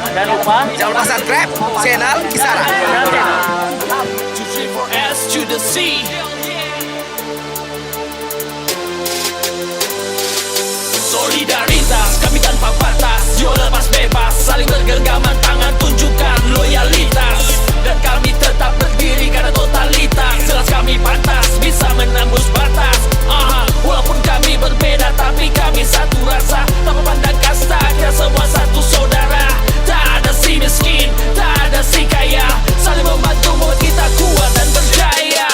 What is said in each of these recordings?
Jangan lupa subscribe channel Kisara. Solidaritas kami tanpa batas, yo lepas bebas, saling bergenggaman tangan tunjukkan loyalitas. Dan kami tetap berdiri karena totalitas, jelas kami pantas bisa menembus batas. Walaupun kami berbeda tapi kami satu rasa, tanpa pandang kasta kita semua satu saudara. Tak ada si miskin, tak ada si kaya, saling membantu membuat kita kuat dan berjaya.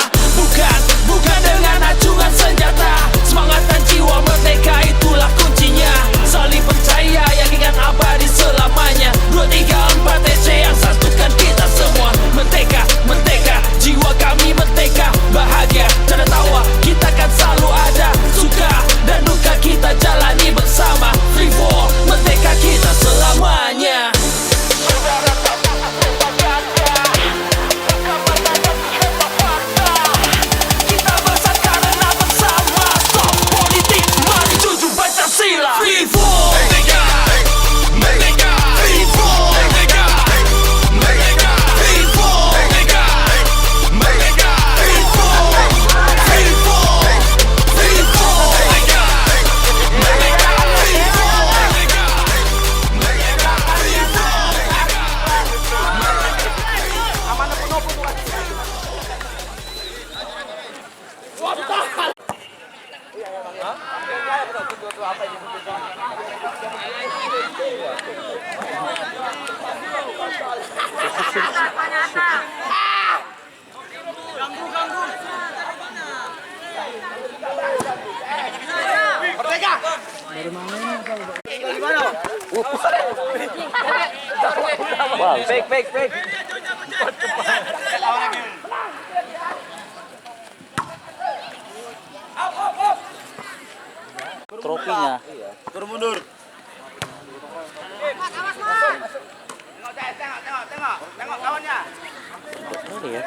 Bukan dengan acungan senjata, semangat dan jiwa merdeka itulah kuncinya. Saling percaya, yakinkan abadi selamanya. 2, 3, 4 EC yang satukan kita semua. Merdeka, jiwa kami merdeka. Bahagia, canda tawa, kita kan selalu ada. Suka dan duka kita jalani bersama. Free for, merdeka kita selamanya. Kita bersatu karena bersama. Stop politik, mari tuju Pancasila. Free for. Wow, fake. Trofinya. Turun mundur. Tengok kawannya. Ini ya.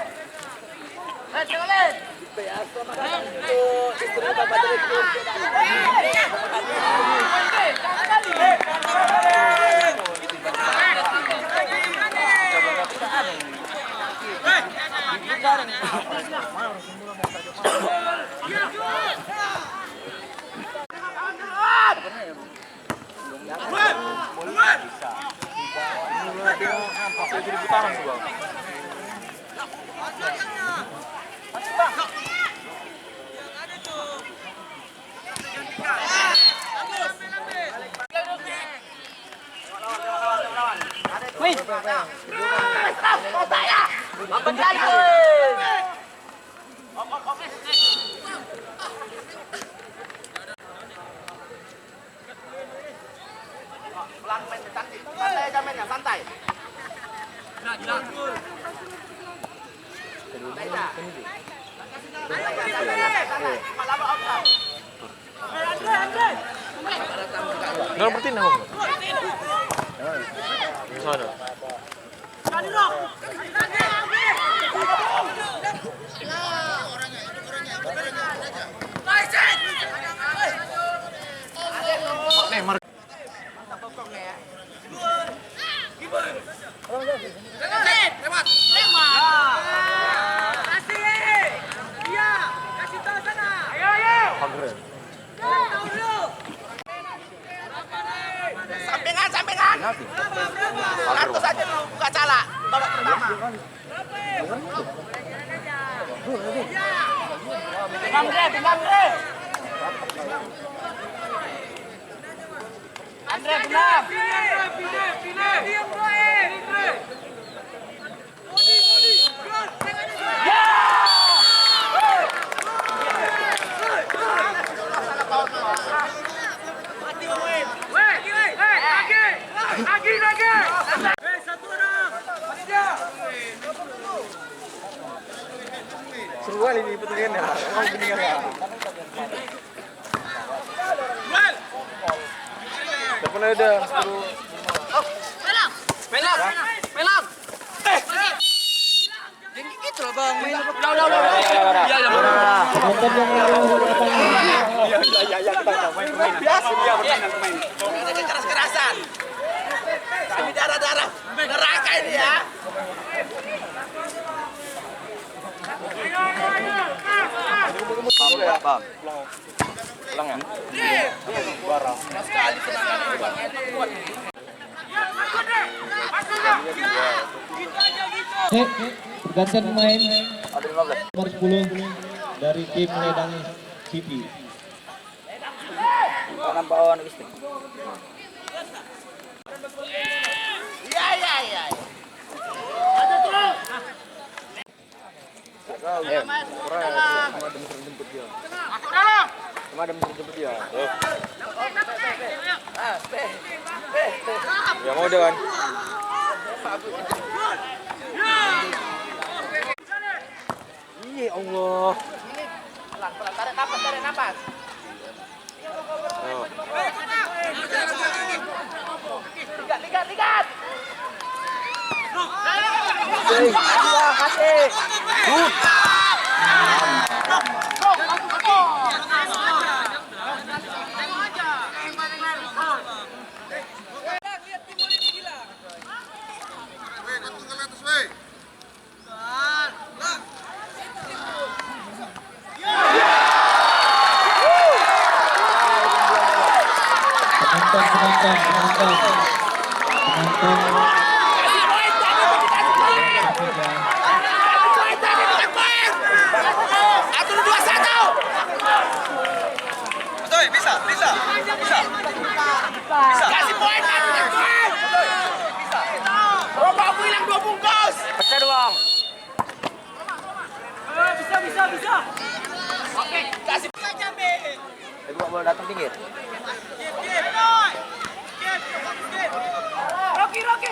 Pelan main cantik. Santai aja mainnya, santai. Nggak berarti nang. Sana. Neymar. Sampingan. 100 aja lu buka cala. Babak pertama. Andre benar. Seru kali ini pertandingannya. Mau begini enggak? Depan ada seru. Pelap. Tinggi gitu loh bang. Udah. Iya, kita main. Biasa. Keras-kerasan. Kami darah-darah. Bang. Pulang ya? Barang. Gantian pemain Ada 15. nomor 10 dari tim Ledang City. Nampak awan istri. Cuma ada mesin jemput dia. Ya mau deh kan? Iya Allah. Pelan-pelan, tarik napas. Oh. Ligat. Kasih. Penonton. Kasih poin. Roba aku hilang 2 bungkus. Pecah doang. Bisa. Oke, kasih. Ibu mau datang pinggir. Rocky.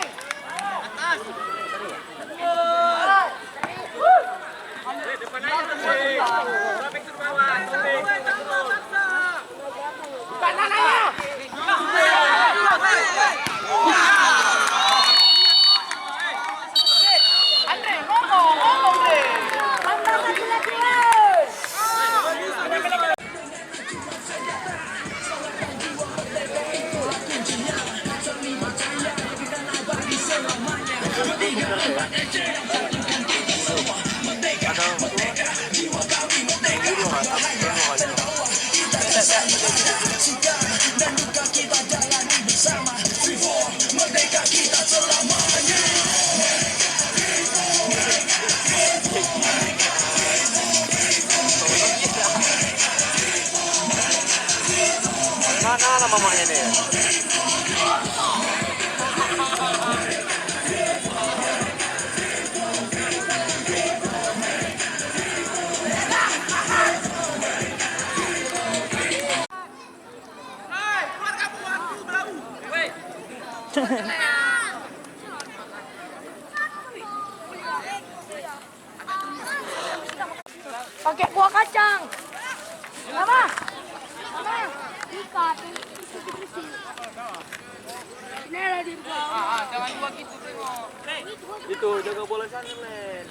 Mana mamanya nih? Pakai kuah kacang. Apa? Buka. Ini ada di bawah. Jangan lupa gitu tengok. Itu jaga bola sana, men.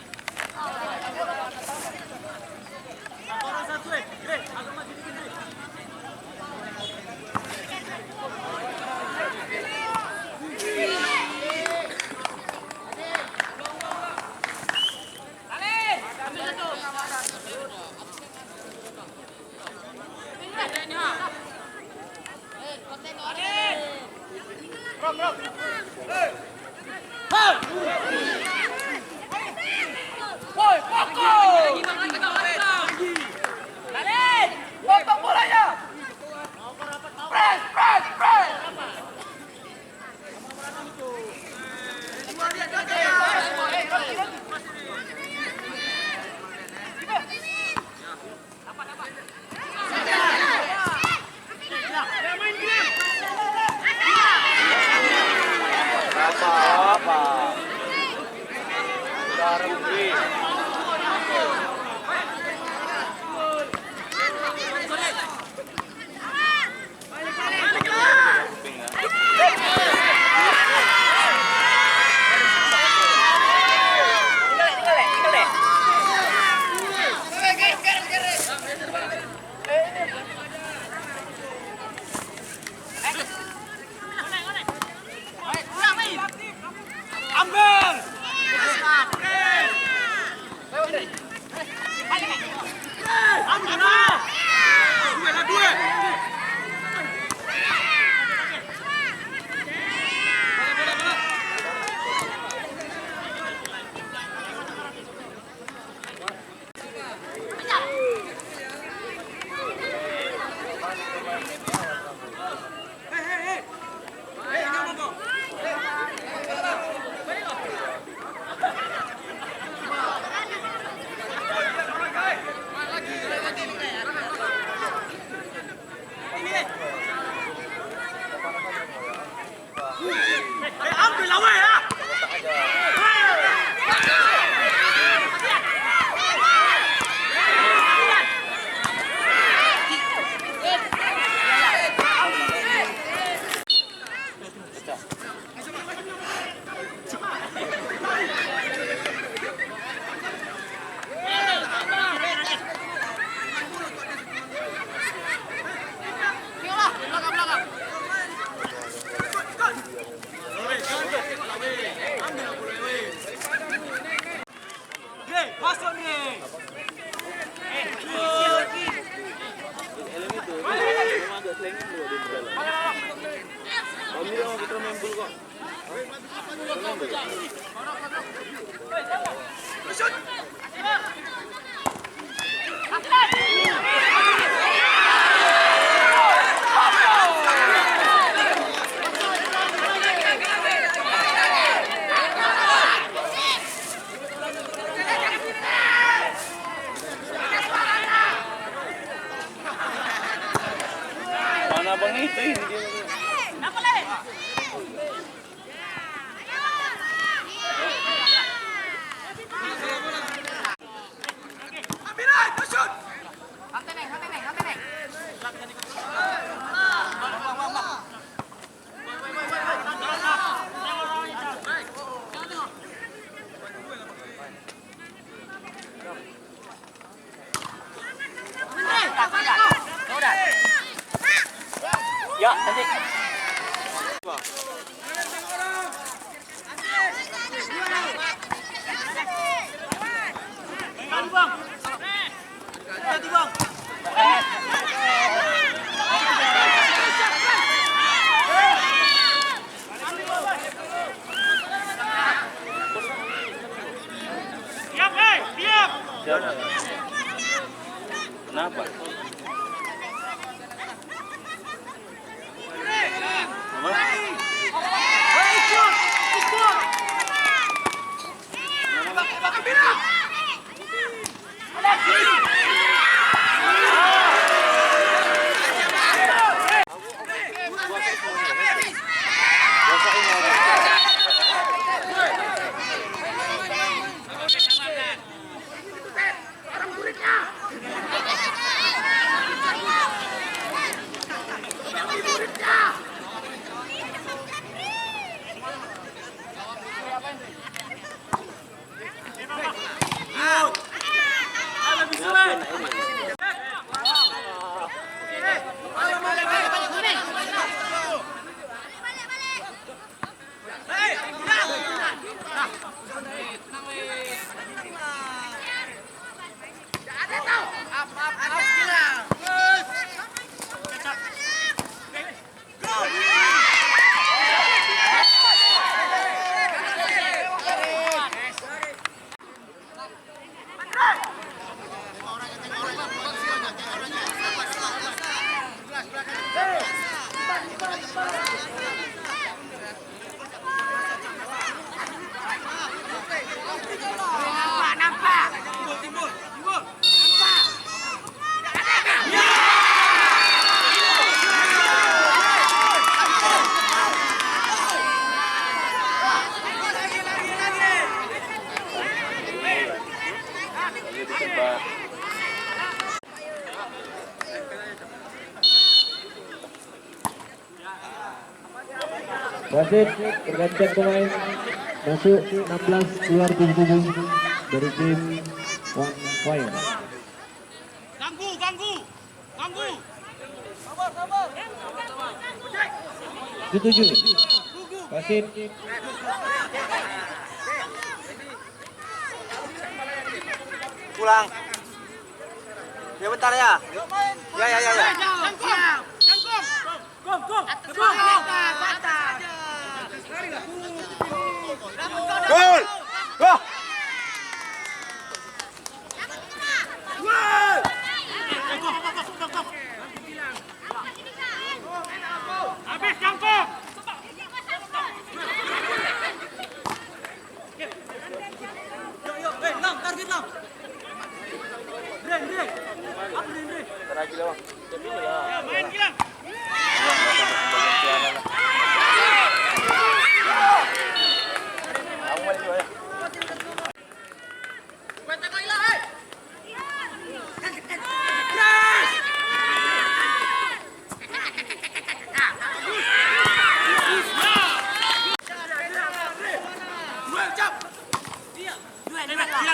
Potong bolanya. Press. Apa? Udah rugi. Ambil. Mana bang itu? Ya, nanti. Kenapa? Wasit pergantian pemain masuk 16 keluar 7 dari tim One Fire. Ganggu. Setuju. Wasit Pulang. Ya bentar ya. Ya. Gol. Wah. Habis jangkung. Target lang. Dre. Terakhir bang. Main Gilang.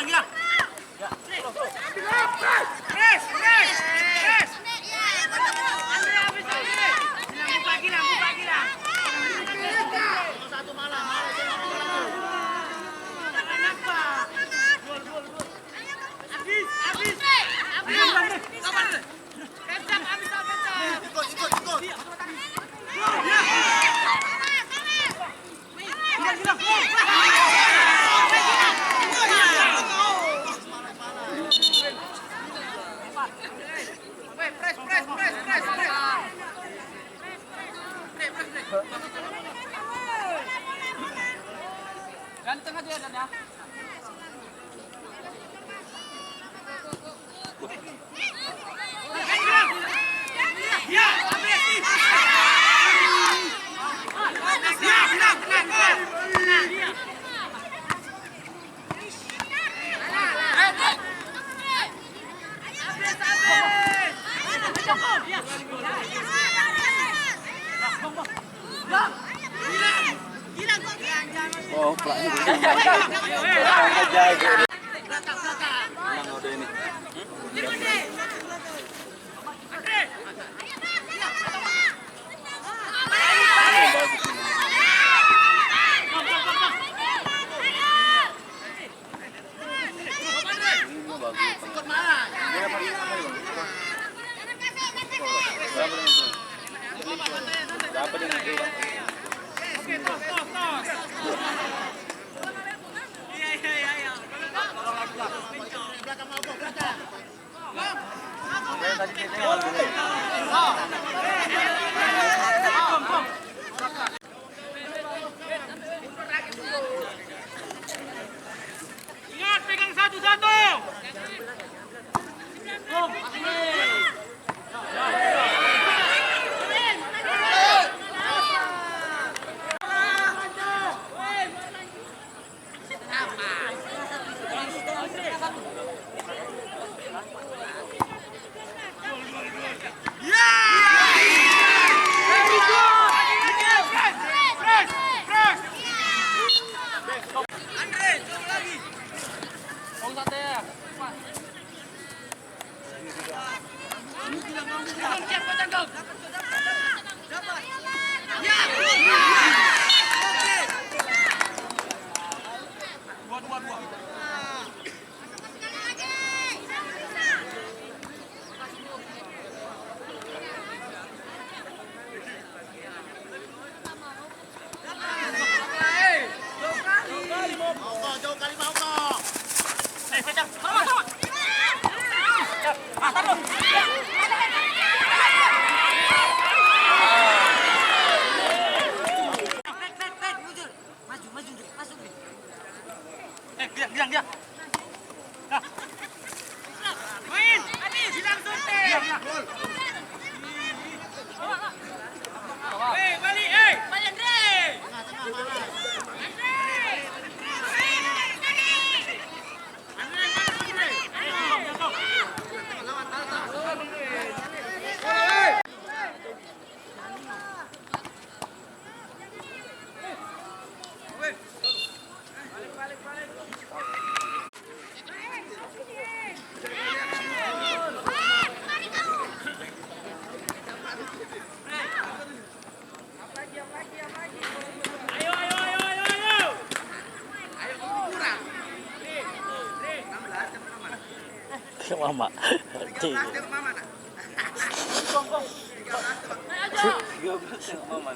Gilang. Press. Buka Gilang. Satu malam. Habis. Kencang, habis. Ikut. Gilang. Ganteng aja Dan ya. Oh, pelaknya Ingat, pegang satu-satu. Main, habis, hilang suntik. Balik, balik Andre. Mama. Cik. Mama.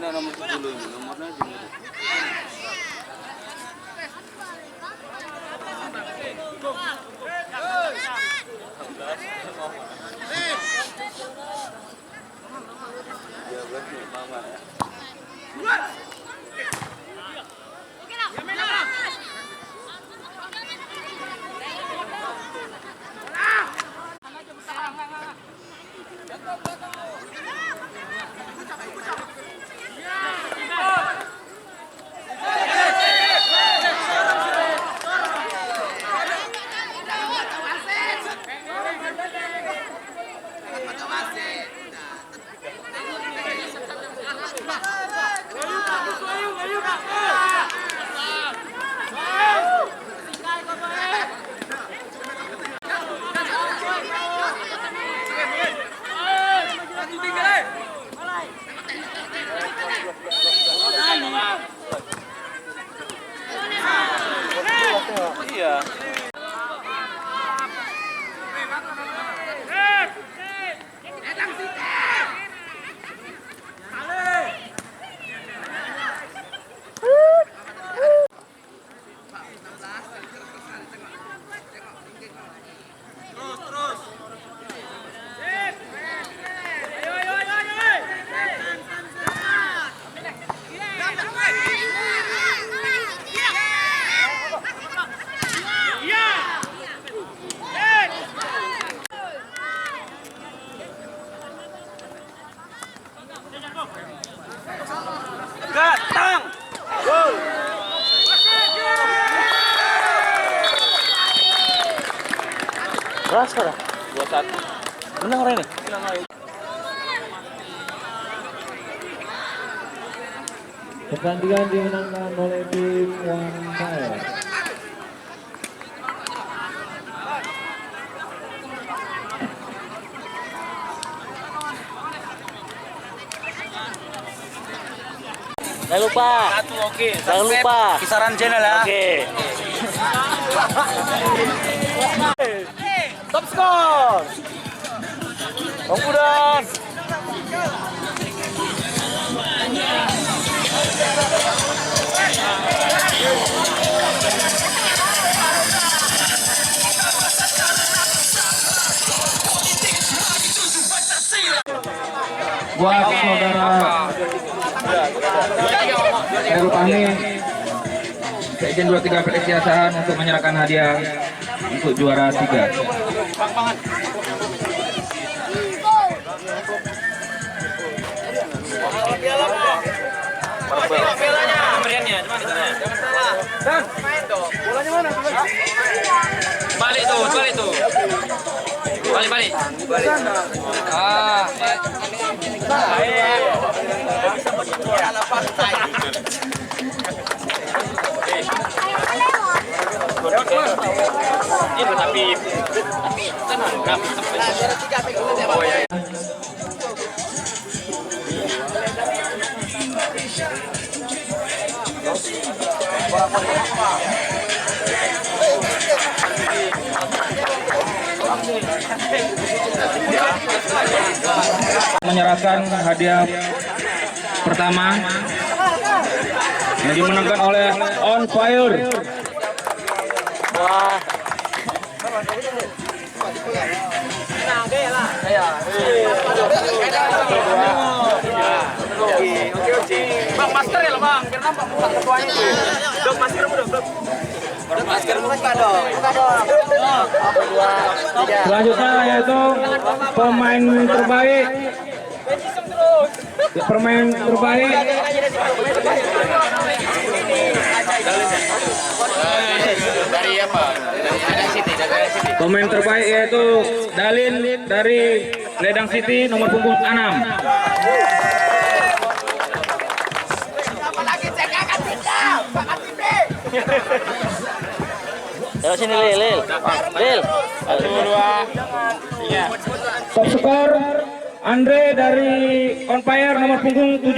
Nomor 10 nomornya Tang. Gol. Berapa dah? 2-1. Menang orang ini. Pertandingan dimenangkan oleh tim One Fire. Jangan lupa. Satu oke. Jangan lupa. Kisaran channel ya. Oke. Top skor. Ombudan. Buat saudara Heru Fahmi, Sekjen 23 PS Asahan untuk menyerahkan hadiah untuk juara 3. Balik tuh. Balik. Tapi tenang, kami menyerahkan hadiah pertama yang dimenangkan oleh On Fire. Wah. Bang, masker ya lo bang, biar nampak muka ketuanya tuh. Dok, masker dong, dok. Masker buka dong. Selanjutnya yaitu pemain terbaik. Pemain terbaik Dari apa? Dari City. pemain terbaik yaitu Dalin dari Ledang City nomor punggung 6. Ayo sini Lil. Top skor Andre dari On Fire nomor punggung 17.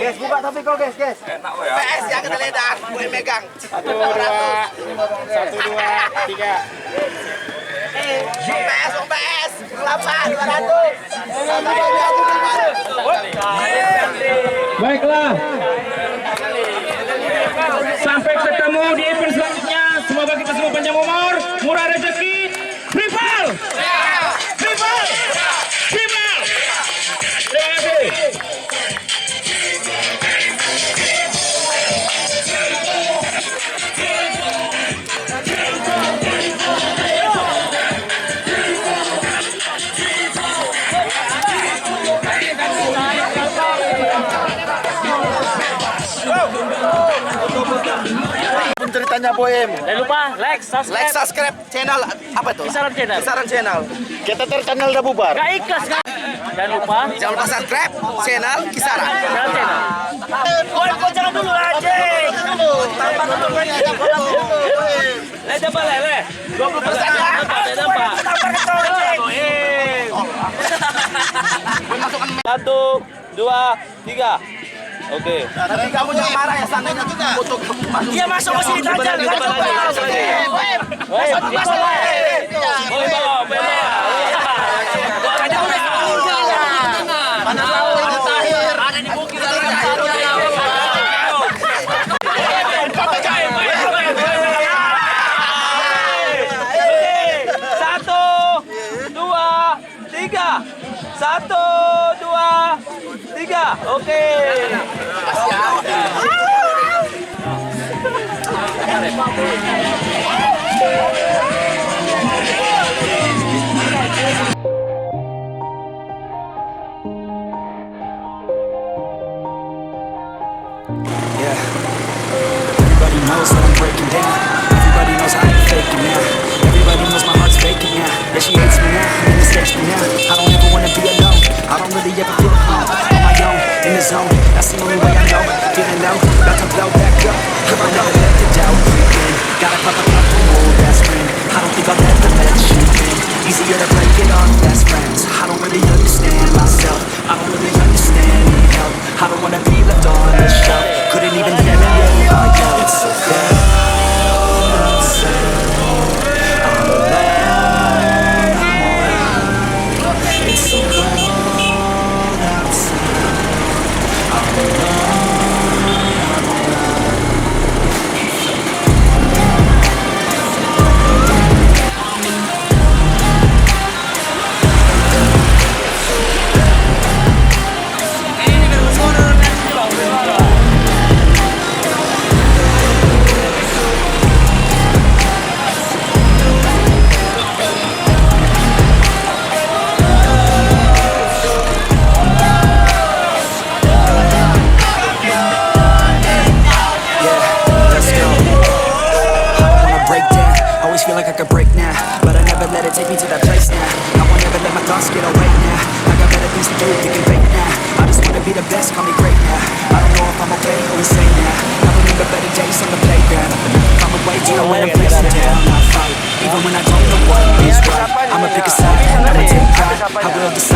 Guys, buka tapi kok guys. PS yang kita ledak, gue megang. 1, 2, 3. PS, berapa? 200. Baiklah. Sampai ketemu di event selanjutnya. Semoga kita semua panjang umur, murah rezeki. Free ball. Terima kasih. Ceritanya Boem. Jangan lupa like, Subscribe channel apa tuh? Kisaran channel. Kita channel udah bubar. Gak ikhlas kan? Jangan lupa Jangan lupa subscribe channel Kisaran. channel. Kau jangan dulu aja. Tambah dulu. Coba lele. 20% nampak. 1, 2, 3. Oke. Tapi kamu jangan marah ya, seandainya foto masuk. Dia masuk ke sini aja. Satu, dua, tiga. Oke. Siap. mistakes, but now I don't ever wanna be alone. I don't really ever feel at home. On my own, in the zone, that's the only way I know. Feeling low, about to blow back up. Hope I never let the doubt creep in. Gotta pop a couple more aspirin. I don't think I'll ever let you in. Easier to break it off best friends. I don't really understand myself. I don't really understand, need help. I don't wanna be left on the shelf. Couldn't even hear me if I yelled. It's so cold outside. I'm alone, I'm alone. It's so cold outside. I'm alone. Feel like I could break now, but I never let it take me to that place now. I won't ever let my thoughts get away now. I got better things to do, thinking fake now. I just wanna be the best, call me great now. I don't know if I'm okay or insane now. I remember better days on the playground. I'm away, do you know when I'm facing down? I fight, even when I don't know what is right. I'ma pick a side, I'ma take pride. I will decide.